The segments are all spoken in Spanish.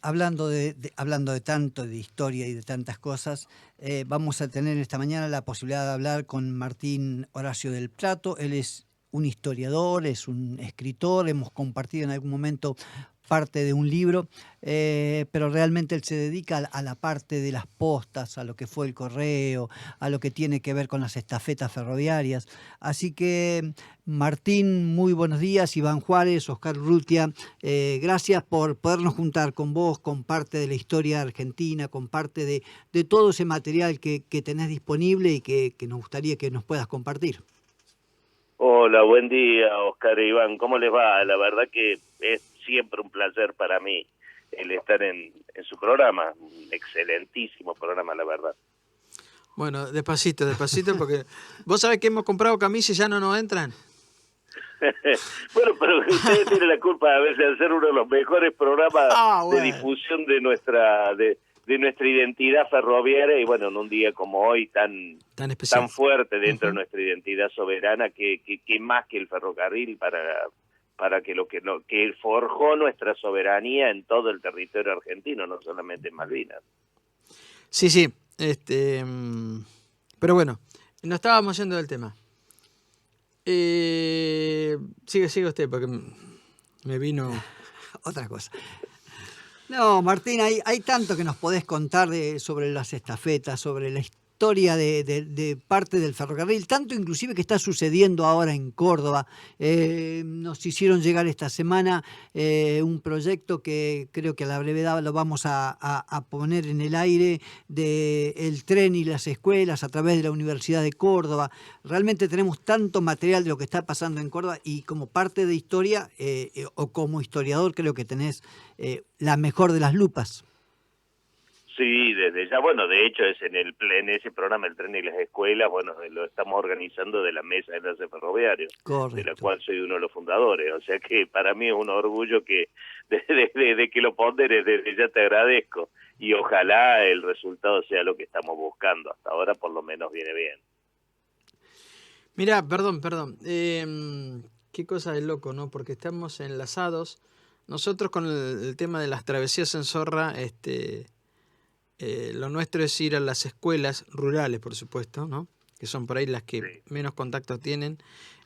hablando de tanto, de historia y de tantas cosas, vamos a tener esta mañana la posibilidad de hablar con Martín Horacio del Prato. Él es un historiador, es un escritor, hemos compartido en algún momento parte de un libro, pero realmente él se dedica a la parte de las postas, a lo que fue el correo, a lo que tiene que ver con las estafetas ferroviarias. Así que, Martín, muy buenos días. Iván Juárez, Oscar Rutia, gracias por podernos juntar con vos, con parte de la historia argentina, con parte de todo ese material que tenés disponible y que nos gustaría que nos puedas compartir. Hola, buen día, Oscar e Iván. ¿Cómo les va? La verdad que es siempre un placer para mí el estar en su programa. Un excelentísimo programa, la verdad. Bueno, despacito, porque vos sabés que hemos comprado camisas y ya no nos entran. Bueno, pero ustedes tienen la culpa a veces de ser uno de los mejores programas de difusión de nuestra identidad ferroviaria, y bueno, en un día como hoy tan fuerte dentro de nuestra identidad soberana, que más que el ferrocarril para que que forjó nuestra soberanía en todo el territorio argentino, no solamente en Malvinas. Sí, pero bueno, no estábamos yendo del tema. Sigue usted, porque me vino otra cosa. No, Martín, hay tanto que nos podés contar sobre las estafetas, sobre la historia de parte del ferrocarril, tanto inclusive que está sucediendo ahora en Córdoba. Nos hicieron llegar esta semana un proyecto que creo que a la brevedad lo vamos a poner en el aire, del tren y las escuelas a través de la Universidad de Córdoba. Realmente tenemos tanto material de lo que está pasando en Córdoba, y como parte de historia, o como historiador, creo que tenés la mejor de las lupas. Sí, desde ya, bueno, de hecho es en ese programa El Tren y las Escuelas, bueno, lo estamos organizando de la Mesa de Enlace Ferroviario, de la cual soy uno de los fundadores, o sea que para mí es un orgullo que de que lo ponderes, desde ya te agradezco, y ojalá el resultado sea lo que estamos buscando. Hasta ahora por lo menos viene bien. Mirá, perdón, qué cosa de loco, ¿no? Porque estamos enlazados, nosotros con el tema de las travesías en Zorra, lo nuestro es ir a las escuelas rurales, por supuesto, ¿no? Que son por ahí las que menos contacto tienen,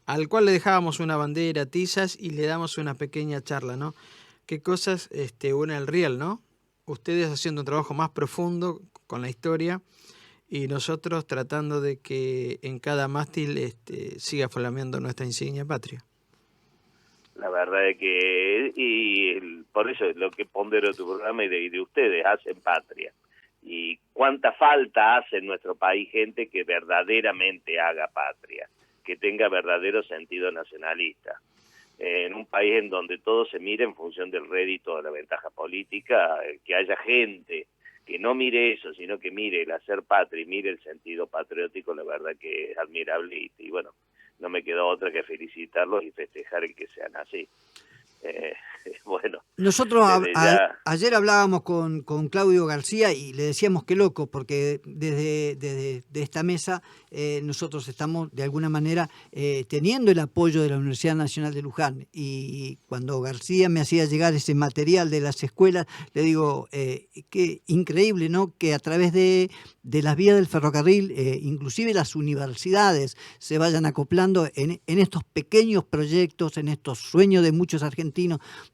al cual le dejábamos una bandera, tizas, y le damos una pequeña charla, ¿no? Qué cosas une el riel, ¿no? Ustedes haciendo un trabajo más profundo con la historia, y nosotros tratando de que en cada mástil siga flameando nuestra insignia patria. La verdad es que, por eso es lo que pondero tu programa y de ustedes, hacen patria. Y cuánta falta hace en nuestro país gente que verdaderamente haga patria, que tenga verdadero sentido nacionalista. En un país en donde todo se mira en función del rédito, de la ventaja política, que haya gente que no mire eso, sino que mire el hacer patria y mire el sentido patriótico, la verdad que es admirable, y bueno, no me queda otra que felicitarlos y festejar el que sean así. Bueno, nosotros ayer hablábamos con Claudio García y le decíamos que loco, porque desde esta mesa nosotros estamos de alguna manera teniendo el apoyo de la Universidad Nacional de Luján, y cuando García me hacía llegar ese material de las escuelas, le digo, qué increíble, ¿no? Que a través de las vías del ferrocarril, inclusive las universidades se vayan acoplando en estos pequeños proyectos, en estos sueños de muchos argentinos,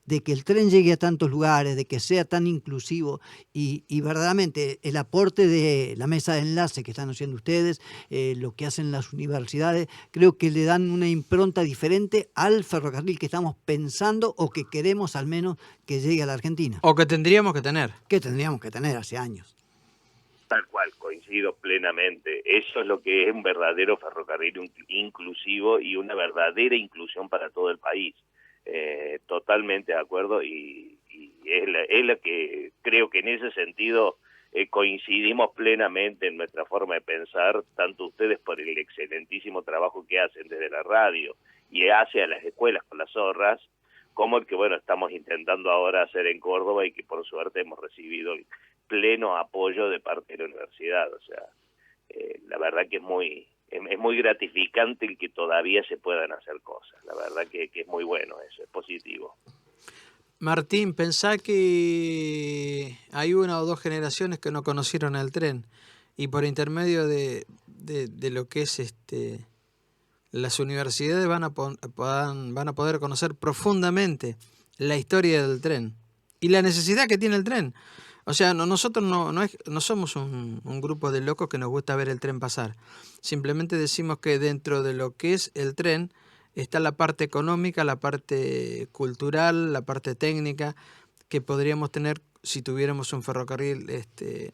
de que el tren llegue a tantos lugares, de que sea tan inclusivo, y verdaderamente el aporte de la mesa de enlace que están haciendo ustedes, lo que hacen las universidades, creo que le dan una impronta diferente al ferrocarril que estamos pensando, o que queremos al menos que llegue a la Argentina. O que tendríamos que tener. Que tendríamos que tener hace años. Tal cual, coincido plenamente. Eso es lo que es un verdadero ferrocarril inclusivo y una verdadera inclusión para todo el país. Totalmente de acuerdo, y es la que creo que en ese sentido coincidimos plenamente en nuestra forma de pensar, tanto ustedes por el excelentísimo trabajo que hacen desde la radio y hacia las escuelas con las zorras, como el que, bueno, estamos intentando ahora hacer en Córdoba, y que por suerte hemos recibido el pleno apoyo de parte de la universidad. O sea, la verdad que es muy gratificante el que todavía se puedan hacer cosas. La verdad que es muy bueno eso, es positivo. Martín, pensá que hay una o dos generaciones que no conocieron el tren y por intermedio de lo que es las universidades van a poder conocer profundamente la historia del tren y la necesidad que tiene el tren. O sea, nosotros no somos un grupo de locos que nos gusta ver el tren pasar. Simplemente decimos que dentro de lo que es el tren está la parte económica, la parte cultural, la parte técnica que podríamos tener si tuviéramos un ferrocarril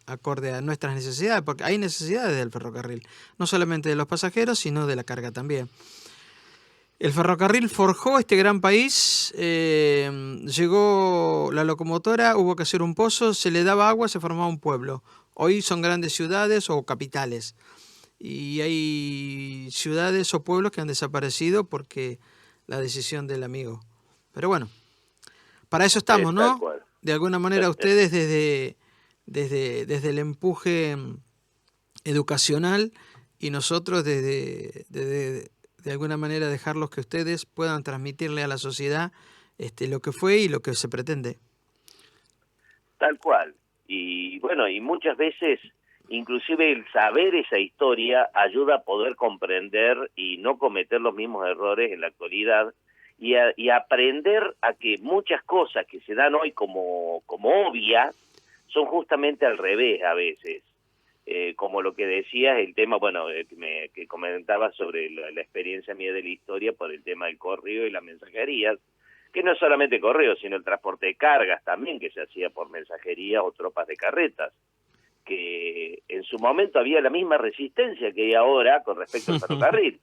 acorde a nuestras necesidades, porque hay necesidades del ferrocarril, no solamente de los pasajeros, sino de la carga también. El ferrocarril forjó este gran país, llegó la locomotora, hubo que hacer un pozo, se le daba agua, se formaba un pueblo. Hoy son grandes ciudades o capitales. Y hay ciudades o pueblos que han desaparecido porque la decisión del amigo. Pero bueno, para eso estamos, ¿no? De alguna manera ustedes desde el empuje educacional y nosotros de alguna manera dejarlos que ustedes puedan transmitirle a la sociedad lo que fue y lo que se pretende. Tal cual. Y bueno, y muchas veces inclusive el saber esa historia ayuda a poder comprender y no cometer los mismos errores en la actualidad y aprender a que muchas cosas que se dan hoy como obvias son justamente al revés a veces. Como lo que decías, el tema, bueno, que comentaba sobre la experiencia mía de la historia por el tema del correo y las mensajerías, que no es solamente correo, sino el transporte de cargas también, que se hacía por mensajería o tropas de carretas, que en su momento había la misma resistencia que hay ahora con respecto al ferrocarril.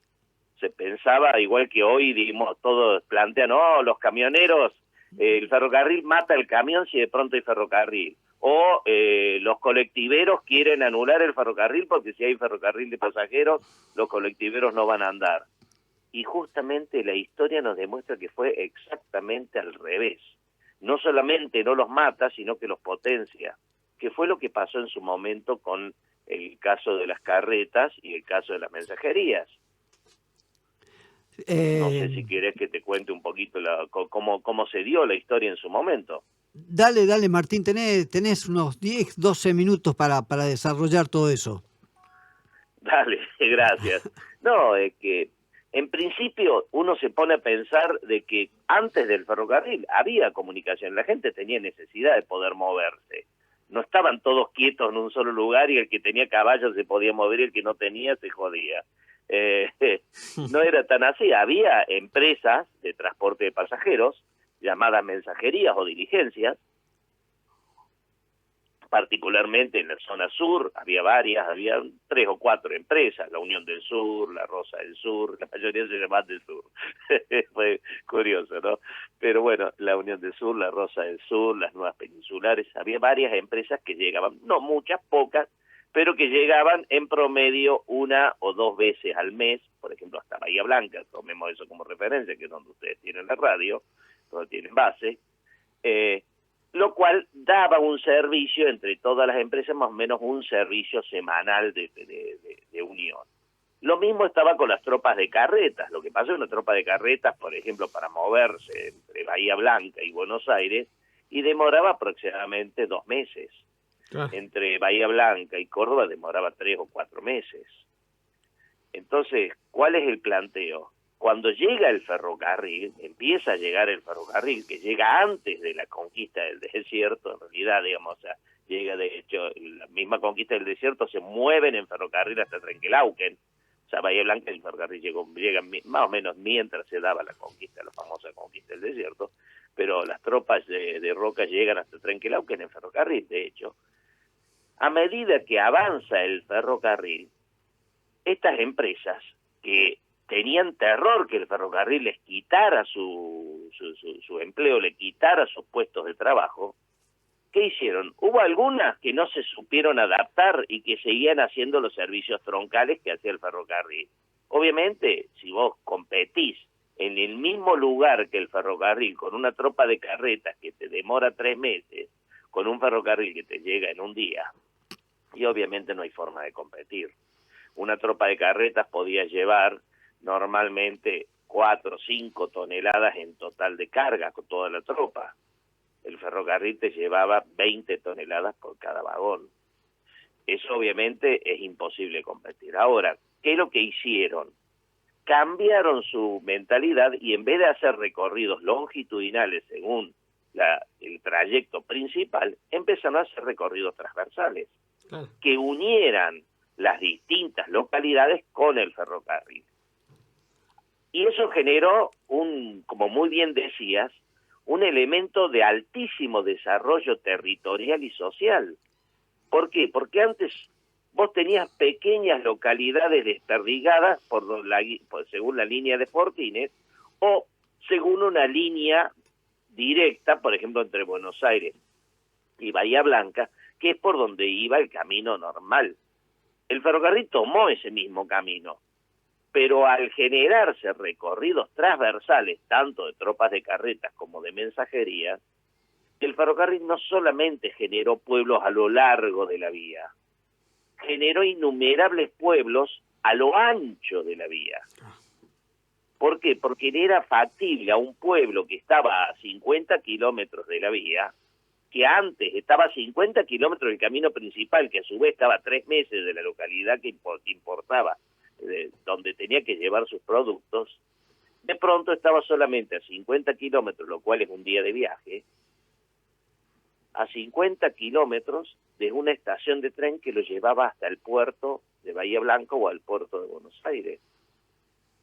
Se pensaba, igual que hoy, digamos, todos plantean, no, los camioneros, el ferrocarril mata el camión si de pronto hay ferrocarril. O los colectiveros quieren anular el ferrocarril porque si hay ferrocarril de pasajeros, los colectiveros no van a andar. Y justamente la historia nos demuestra que fue exactamente al revés. No solamente no los mata, sino que los potencia, que fue lo que pasó en su momento con el caso de las carretas y el caso de las mensajerías. No sé si quieres que te cuente un poquito cómo se dio la historia en su momento. Dale, Martín, tenés unos 10, 12 minutos para desarrollar todo eso. Dale, gracias. No, es que en principio uno se pone a pensar de que antes del ferrocarril había comunicación, la gente tenía necesidad de poder moverse. No estaban todos quietos en un solo lugar y el que tenía caballos se podía mover y el que no tenía se jodía. No era tan así, había empresas de transporte de pasajeros, llamadas mensajerías o diligencias, particularmente en la zona sur, había 3 o 4 empresas, la Unión del Sur, la Rosa del Sur, la mayoría se llamaban del Sur, fue curioso, ¿no? Pero bueno, la Unión del Sur, la Rosa del Sur, las Nuevas Peninsulares, había varias empresas que llegaban, no muchas, pocas, pero que llegaban en promedio 1 o 2 veces al mes, por ejemplo hasta Bahía Blanca, tomemos eso como referencia, que es donde ustedes tienen la radio, donde tienen base, lo cual daba un servicio entre todas las empresas, más o menos un servicio semanal de unión. Lo mismo estaba con las tropas de carretas. Lo que pasa es que una tropa de carretas, por ejemplo, para moverse entre Bahía Blanca y Buenos Aires, y demoraba aproximadamente 2 meses. Entre Bahía Blanca y Córdoba demoraba 3 o 4 meses. Entonces, ¿cuál es el planteo? Cuando llega el ferrocarril, empieza a llegar el ferrocarril, que llega antes de la conquista del desierto, en realidad, digamos, o sea, llega de hecho, la misma conquista del desierto, se mueven en ferrocarril hasta Trenquelauquen, o sea, Bahía Blanca y el ferrocarril llega más o menos mientras se daba la conquista, la famosa conquista del desierto, pero las tropas de Roca llegan hasta Trenquelauquen en ferrocarril, de hecho. A medida que avanza el ferrocarril, estas empresas que tenían terror que el ferrocarril les quitara su empleo, le quitara sus puestos de trabajo, ¿qué hicieron? Hubo algunas que no se supieron adaptar y que seguían haciendo los servicios troncales que hacía el ferrocarril. Obviamente, si vos competís en el mismo lugar que el ferrocarril con una tropa de carretas que te demora 3 meses, con un ferrocarril que te llega en un día, y obviamente no hay forma de competir. Una tropa de carretas podía llevar normalmente 4 o 5 toneladas en total de carga con toda la tropa. el ferrocarril te llevaba 20 toneladas por cada vagón. Eso obviamente es imposible competir. Ahora, ¿qué es lo que hicieron? Cambiaron su mentalidad y en vez de hacer recorridos longitudinales según el trayecto principal, empezaron a hacer recorridos transversales, Claro. que unieran las distintas localidades con el ferrocarril. Y eso generó como muy bien decías, un elemento de altísimo desarrollo territorial y social. ¿Por qué? Porque antes vos tenías pequeñas localidades desperdigadas según la línea de Fortines o según una línea directa, por ejemplo, entre Buenos Aires y Bahía Blanca, que es por donde iba el camino normal. El ferrocarril tomó ese mismo camino, pero al generarse recorridos transversales, tanto de tropas de carretas como de mensajería, el ferrocarril no solamente generó pueblos a lo largo de la vía, generó innumerables pueblos a lo ancho de la vía. ¿Por qué? Porque era factible a un pueblo que estaba a 50 kilómetros de la vía, que antes estaba a 50 kilómetros del camino principal, que a su vez estaba a 3 meses de la localidad que importaba, donde tenía que llevar sus productos, de pronto estaba solamente a 50 kilómetros, lo cual es un día de viaje, a 50 kilómetros de una estación de tren que lo llevaba hasta el puerto de Bahía Blanca o al puerto de Buenos Aires.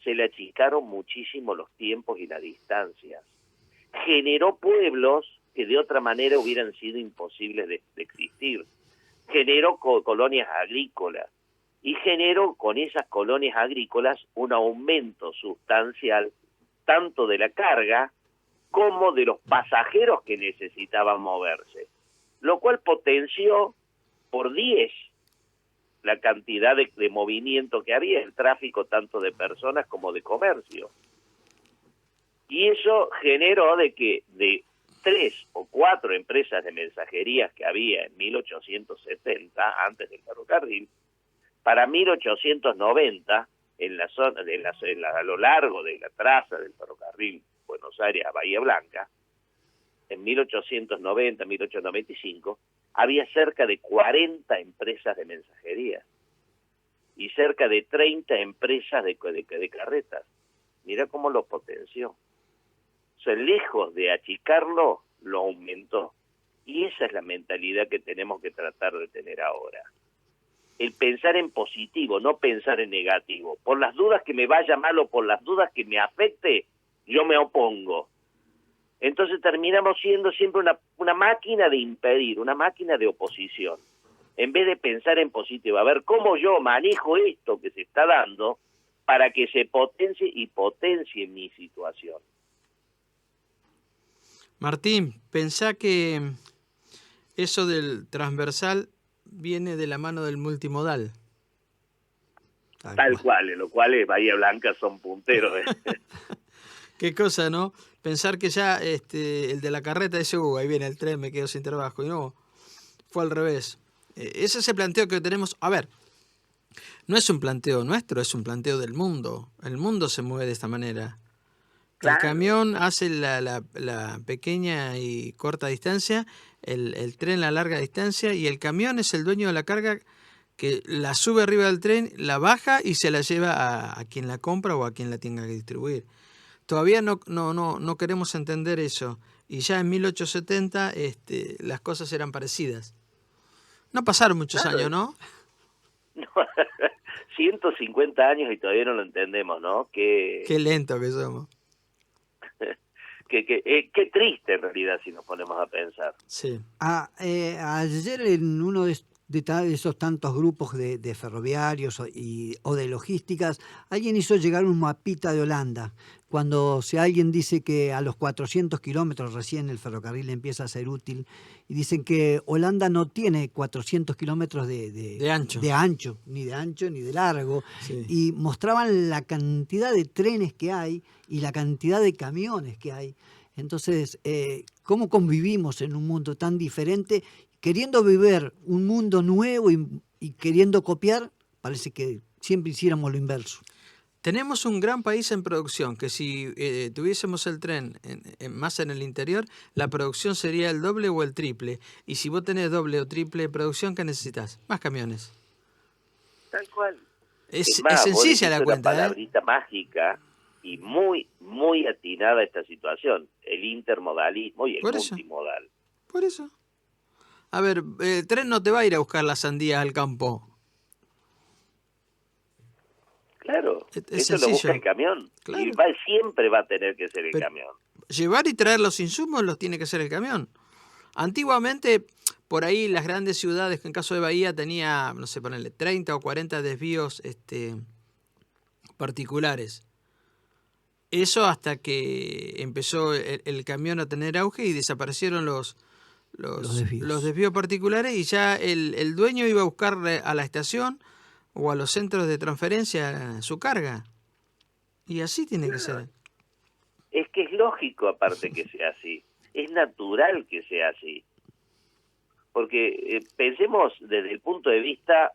Se le achicaron muchísimo los tiempos y las distancias. Generó pueblos que de otra manera hubieran sido imposibles de existir. Generó colonias agrícolas y generó con esas colonias agrícolas un aumento sustancial tanto de la carga como de los pasajeros que necesitaban moverse, lo cual potenció por 10 la cantidad de movimiento que había, el tráfico tanto de personas como de comercio. Y eso generó de que de 3 o 4 empresas de mensajerías que había en 1870, antes del ferrocarril, para 1890, a lo largo de la traza del ferrocarril Buenos Aires a Bahía Blanca, en 1890, 1895, había cerca de 40 empresas de mensajería y cerca de 30 empresas de carretas. Mira cómo lo potenció. O sea, lejos de achicarlo, lo aumentó. Y esa es la mentalidad que tenemos que tratar de tener ahora. El pensar en positivo, no pensar en negativo. Por las dudas que me vaya mal o por las dudas que me afecte, yo me opongo. Entonces terminamos siendo siempre una máquina de impedir, una máquina de oposición. En vez de pensar en positivo, a ver cómo yo manejo esto que se está dando para que se potencie mi situación. Martín, pensá que eso del transversal viene de la mano del multimodal. Tal cual, en lo cual Bahía Blanca son punteros. Qué cosa, ¿no? Pensar que ya el de la carreta dice, ahí viene el tren, me quedo sin trabajo. Y no, fue al revés. Ese es el planteo que tenemos. A ver, no es un planteo nuestro, es un planteo del mundo. El mundo se mueve de esta manera. Claro. El camión hace la pequeña y corta distancia, el tren la larga distancia, y el camión es el dueño de la carga que la sube arriba del tren, la baja y se la lleva a quien la compra o a quien la tenga que distribuir. Todavía no queremos entender eso. Y ya en 1870 las cosas eran parecidas. No pasaron muchos años, ¿no? 150 años y todavía no lo entendemos, ¿no? Qué lento que somos. Qué triste en realidad si nos ponemos a pensar. Sí. Ayer en uno de esos tantos grupos de ferroviarios o de logísticas, alguien hizo llegar un mapita de Holanda. Cuando alguien dice que a los 400 kilómetros recién el ferrocarril empieza a ser útil, y dicen que Holanda no tiene 400 kilómetros de ancho, ni de largo, sí. Y mostraban la cantidad de trenes que hay y la cantidad de camiones que hay. Entonces, ¿cómo convivimos en un mundo tan diferente? Queriendo vivir un mundo nuevo y queriendo copiar, parece que siempre hiciéramos lo inverso. Tenemos un gran país en producción, que si tuviésemos el tren más en el interior, la producción sería el doble o el triple. Y si vos tenés doble o triple producción, ¿qué necesitas? Más camiones. Tal cual. Es Más, vos sencilla la dijiste una cuenta, ¿eh? palabrita mágica y muy, muy atinada a esta situación, el intermodalismo y el Por eso, multimodal. por eso. A ver, el tren no te va a ir a buscar las sandías al campo. Claro, Es eso lo busca sencillo, el camión. Y claro. siempre va a tener que ser el Pero camión. llevar y traer los insumos los tiene que hacer el camión. Antiguamente, por ahí las grandes ciudades, que en caso de Bahía tenía, no sé, ponerle 30 o 40 desvíos particulares. Eso hasta que empezó el camión a tener auge y desaparecieron los desvíos. desvíos particulares y ya el dueño iba a buscar a la estación o a los centros de transferencia su carga. Y así tiene que ser. Es que es lógico, aparte, que sea así. Es natural que sea así. Porque pensemos desde el punto de vista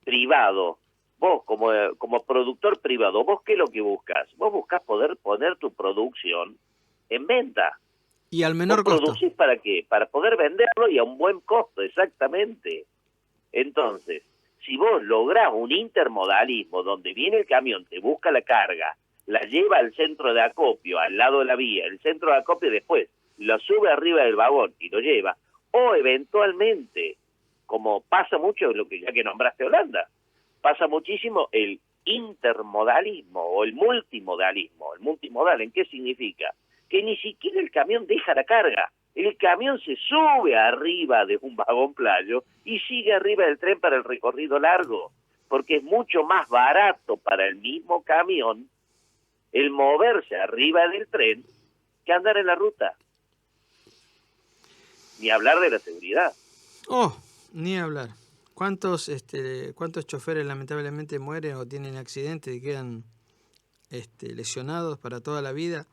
privado. Vos, como productor privado, ¿vos qué es lo que buscas? Vos buscas poder poner tu producción en venta. Y al ¿Vos menor costo. producís para qué? Para poder venderlo y a un buen costo, exactamente. Entonces, si vos lográs un intermodalismo donde viene el camión, te busca la carga, la lleva al centro de acopio, al lado de la vía, el centro de acopio después lo sube arriba del vagón y lo lleva, o eventualmente, como pasa mucho, lo que ya que nombraste Holanda, pasa muchísimo el intermodalismo o el multimodalismo. El multimodal, ¿en qué significa? Que ni siquiera el camión deja la carga. El camión se sube arriba de un vagón playo y sigue arriba del tren para el recorrido largo, porque es mucho más barato para el mismo camión el moverse arriba del tren que andar en la ruta. Ni hablar de la seguridad. Oh, ni hablar. ¿Cuántos choferes lamentablemente mueren o tienen accidentes y quedan lesionados para toda la vida?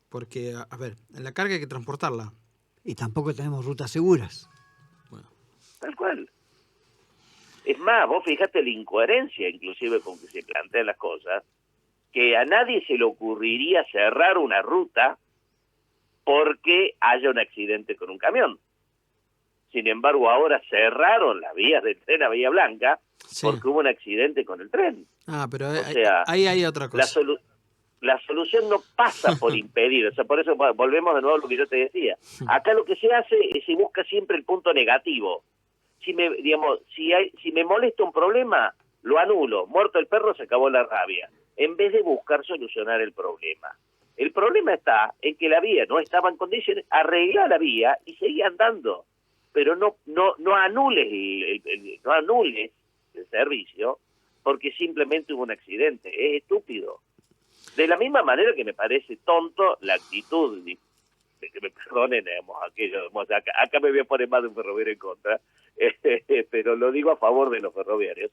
Porque, a ver, en la carga hay que transportarla. Y tampoco tenemos rutas seguras. Bueno. Tal cual. Es más, vos fijate la incoherencia inclusive con que se plantean las cosas, que a nadie se le ocurriría cerrar una ruta porque haya un accidente con un camión. Sin embargo, ahora cerraron las vías del tren a Bahía Blanca porque hubo un accidente con el tren. Ah, pero o sea, ahí hay otra cosa. La solución no pasa por impedir, o sea, por eso volvemos de nuevo a lo que yo te decía. Acá lo que se hace es se busca siempre el punto negativo. Si me molesta un problema, lo anulo. Muerto el perro, se acabó la rabia. En vez de buscar solucionar el problema. El problema está en que la vía no estaba en condiciones, arregla la vía y seguía andando. Pero no anules el servicio porque simplemente hubo un accidente. Es estúpido. De la misma manera que me parece tonto la actitud, que me perdonen, acá me voy a poner más de un ferroviario en contra, pero lo digo a favor de los ferroviarios,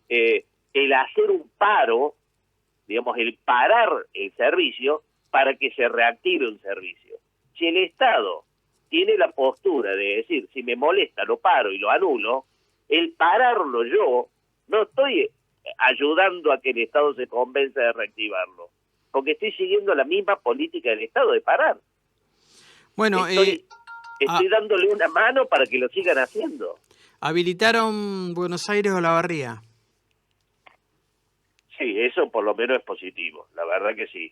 el hacer un paro, el parar el servicio para que se reactive un servicio. Si el Estado tiene la postura de decir, si me molesta lo paro y lo anulo, el pararlo yo no estoy ayudando a que el Estado se convenza de reactivarlo, porque estoy siguiendo la misma política del Estado de parar. Bueno, estoy dándole una mano para que lo sigan haciendo. ¿Habilitaron Buenos Aires o Olavarría? Sí, eso por lo menos es positivo, la verdad que sí.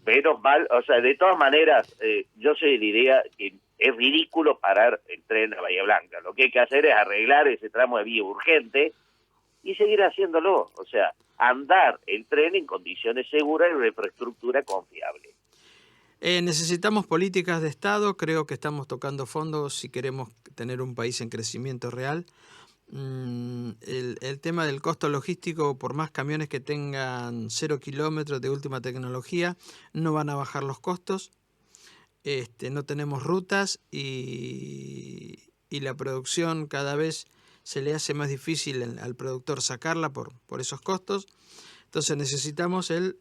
Menos mal, o sea, de todas maneras, yo soy de la idea que es ridículo parar el tren a Bahía Blanca. Lo que hay que hacer es arreglar ese tramo de vía urgente y seguir haciéndolo. O sea, andar el tren en condiciones seguras y una infraestructura confiable. Necesitamos políticas de Estado. Creo que estamos tocando fondo si queremos tener un país en crecimiento real. El tema del costo logístico, por más camiones que tengan 0 kilómetros de última tecnología, no van a bajar los costos. No tenemos rutas y la producción cada vez se le hace más difícil al productor sacarla por esos costos. Entonces necesitamos el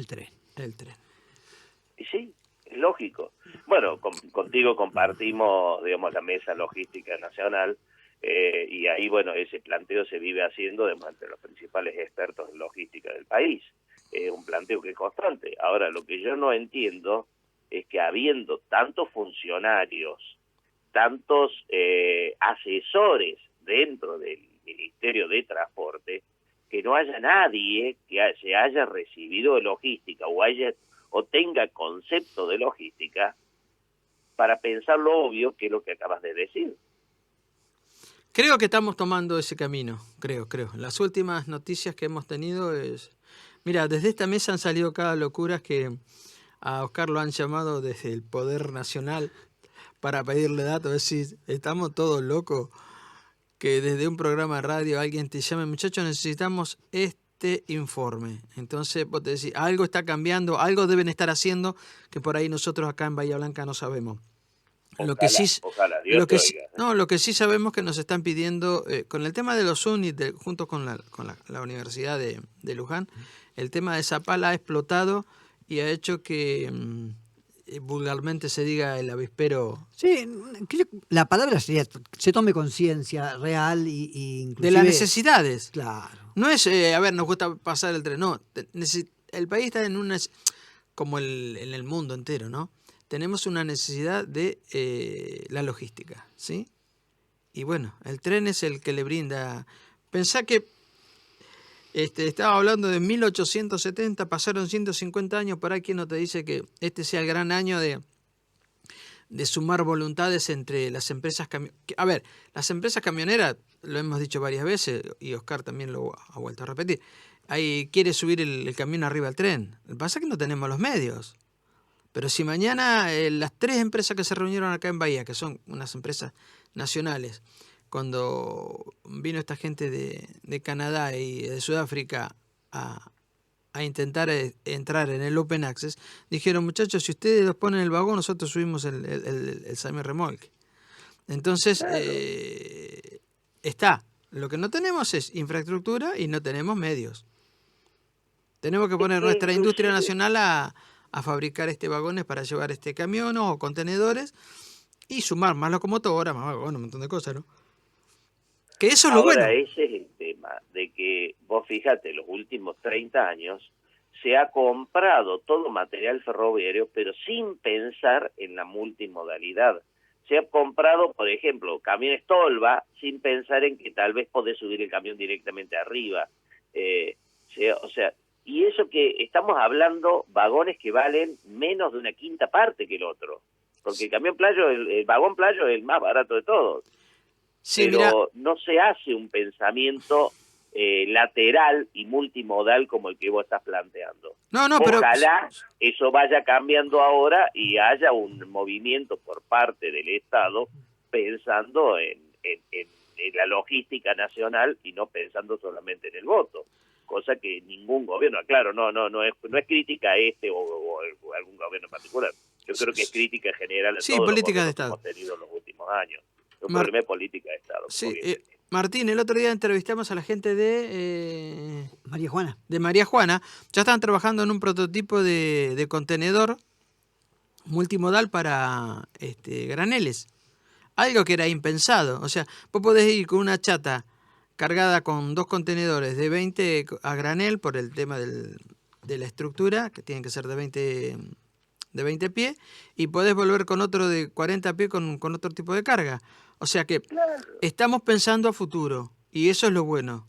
tren. Y sí, es lógico. Bueno, contigo compartimos, la Mesa Logística Nacional, y ahí, bueno, ese planteo se vive haciendo entre los principales expertos en logística del país. Es un planteo que es constante. Ahora, lo que yo no entiendo es que habiendo tantos funcionarios, tantos asesores dentro del Ministerio de Transporte, que no haya nadie que se haya recibido de logística o tenga concepto de logística para pensar lo obvio, que es lo que acabas de decir. Creo que estamos tomando ese camino, creo. Las últimas noticias que hemos tenido es... Mira, desde esta mesa han salido cada locura que a Oscar lo han llamado desde el Poder Nacional para pedirle datos. Es decir, estamos todos locos que desde un programa de radio alguien te llame, muchachos, necesitamos este informe. Entonces vos te decís, algo está cambiando, algo deben estar haciendo que por ahí nosotros acá en Bahía Blanca no sabemos. Lo que sí sabemos que nos están pidiendo, con el tema de los UNIT, junto con la Universidad de Luján, el tema de Zapala ha explotado y ha hecho que vulgarmente se diga el avispero. Sí, la palabra sería se tome conciencia real y inclusive... De las necesidades. Claro. No es, a ver, nos gusta pasar el tren, no. El país está en una... como en el mundo entero, ¿no? Tenemos una necesidad de la logística, ¿sí? Y bueno, el tren es el que le brinda... Pensá que estaba hablando de 1870, pasaron 150 años, por ahí quien no te dice que este sea el gran año de sumar voluntades entre las empresas camioneras. A ver, las empresas camioneras, lo hemos dicho varias veces, y Oscar también lo ha vuelto a repetir, ahí quiere subir el camión arriba al tren. Lo que pasa es que no tenemos los medios. Pero si mañana las 3 empresas que se reunieron acá en Bahía, que son unas empresas nacionales, cuando vino esta gente de Canadá y de Sudáfrica a intentar entrar en el Open Access, dijeron, muchachos, si ustedes los ponen en el vagón, nosotros subimos el semi-remolque. Entonces, claro. Está. Lo que no tenemos es infraestructura y no tenemos medios. Tenemos que poner nuestra industria nacional a fabricar vagones para llevar camiones o contenedores y sumar más locomotoras, más vagones, un montón de cosas, ¿no? Que eso es lo bueno. Ahora, ese es el tema, de que vos fíjate, los últimos 30 años se ha comprado todo material ferroviario, pero sin pensar en la multimodalidad. Se ha comprado, por ejemplo, camiones Tolva, sin pensar en que tal vez podés subir el camión directamente arriba. O sea, y eso que estamos hablando, vagones que valen menos de una quinta parte que el otro. Porque el camión playo, el vagón playo es el más barato de todos. Sí, pero mira, no se hace un pensamiento lateral y multimodal como el que vos estás planteando. Ojalá eso vaya cambiando ahora y haya un movimiento por parte del Estado pensando en la logística nacional y no pensando solamente en el voto. Cosa que ningún gobierno, claro, no es crítica a o algún gobierno en particular. Yo creo que es crítica en general a todos los política de Estado que hemos tenido en los últimos años. Un problema de política de Estado. Sí, Martín, el otro día entrevistamos a la gente de María Juana. De María Juana. Ya están trabajando en un prototipo de contenedor multimodal para graneles. Algo que era impensado. O sea, vos podés ir con una chata cargada con 2 contenedores de 20 a granel por el tema de la estructura, que tienen que ser de 20 pies, y podés volver con otro de 40 pies con otro tipo de carga. O sea que estamos pensando a futuro, y eso es lo bueno.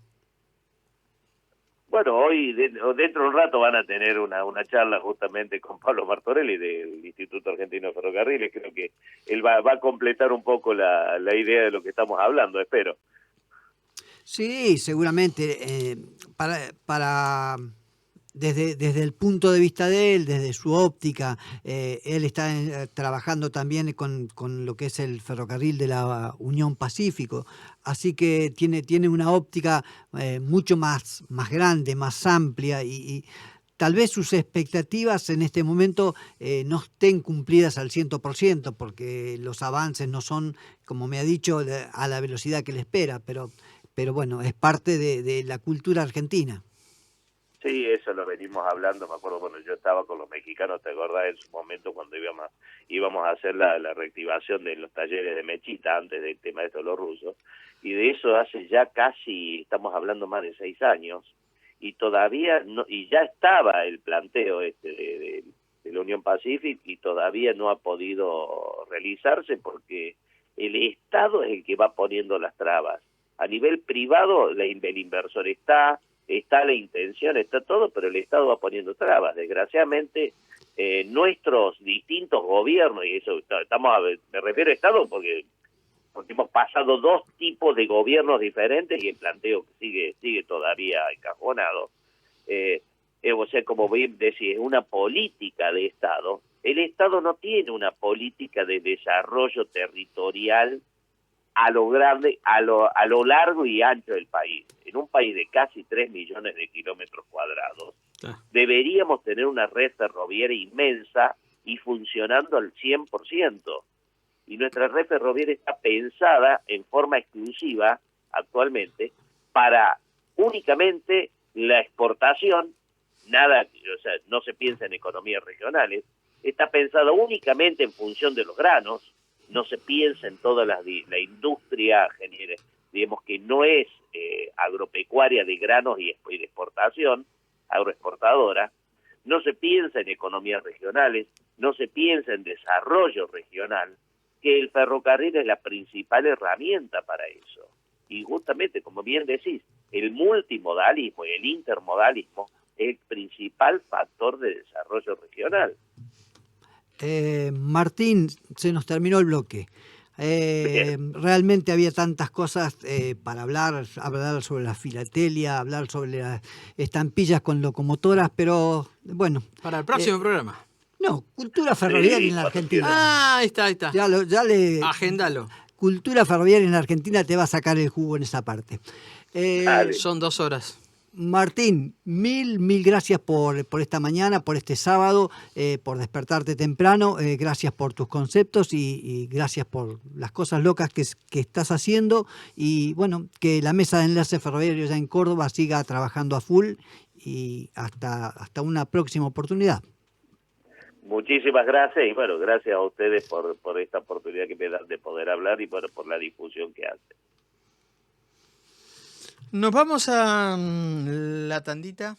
Bueno, hoy, dentro de un rato, van a tener una charla justamente con Pablo Martorelli del Instituto Argentino de Ferrocarriles. Creo que él va a completar un poco la idea de lo que estamos hablando, espero. Sí, seguramente. Desde el punto de vista de él, desde su óptica, él está trabajando también con lo que es el ferrocarril de la Unión Pacífico, así que tiene una óptica mucho más grande, más amplia y tal vez sus expectativas en este momento no estén cumplidas al 100%, porque los avances no son, como me ha dicho, a la velocidad que le espera, pero bueno, es parte de la cultura argentina. Sí, eso lo venimos hablando, me acuerdo cuando yo estaba con los mexicanos, ¿te acordás en su momento cuando íbamos a hacer la reactivación de los talleres de Mechita antes del tema de los rusos, y de eso hace ya casi, estamos hablando más de 6 años, y todavía no, y ya estaba el planteo de la Unión Pacific y todavía no ha podido realizarse porque el Estado es el que va poniendo las trabas. A nivel privado el inversor está la intención, está todo, pero el Estado va poniendo trabas. Desgraciadamente nuestros distintos gobiernos, y eso me refiero a Estado porque hemos pasado 2 tipos de gobiernos diferentes y el planteo sigue todavía encajonado. O sea, como bien decía, es una política de Estado. El Estado no tiene una política de desarrollo territorial a lo grande, a lo largo y ancho del país. En un país de casi 3 millones de kilómetros cuadrados, deberíamos tener una red ferroviaria inmensa y funcionando al 100%. Y nuestra red ferroviaria está pensada en forma exclusiva actualmente para únicamente la exportación, o sea, no se piensa en economías regionales, está pensada únicamente en función de los granos, no se piensa en toda la industria, digamos que no es agropecuaria de granos y de exportación, agroexportadora, no se piensa en economías regionales, no se piensa en desarrollo regional, que el ferrocarril es la principal herramienta para eso. Y justamente, como bien decís, el multimodalismo y el intermodalismo es el principal factor de desarrollo regional. Martín, se nos terminó el bloque. Realmente había tantas cosas para hablar sobre la filatelia, hablar sobre las estampillas con locomotoras, pero bueno. Para el próximo programa. No, cultura ferroviaria en la Argentina. Ah, ahí está. Agéndalo. Cultura ferroviaria en la Argentina te va a sacar el jugo en esa parte. Son 2 horas. Martín, mil gracias por esta mañana, por este sábado, por despertarte temprano, gracias por tus conceptos y gracias por las cosas locas que estás haciendo y bueno, que la mesa de enlace ferroviario ya en Córdoba siga trabajando a full y hasta una próxima oportunidad. Muchísimas gracias y bueno, gracias a ustedes por esta oportunidad que me dan de poder hablar y bueno, por la difusión que hacen. Nos vamos a la tandita.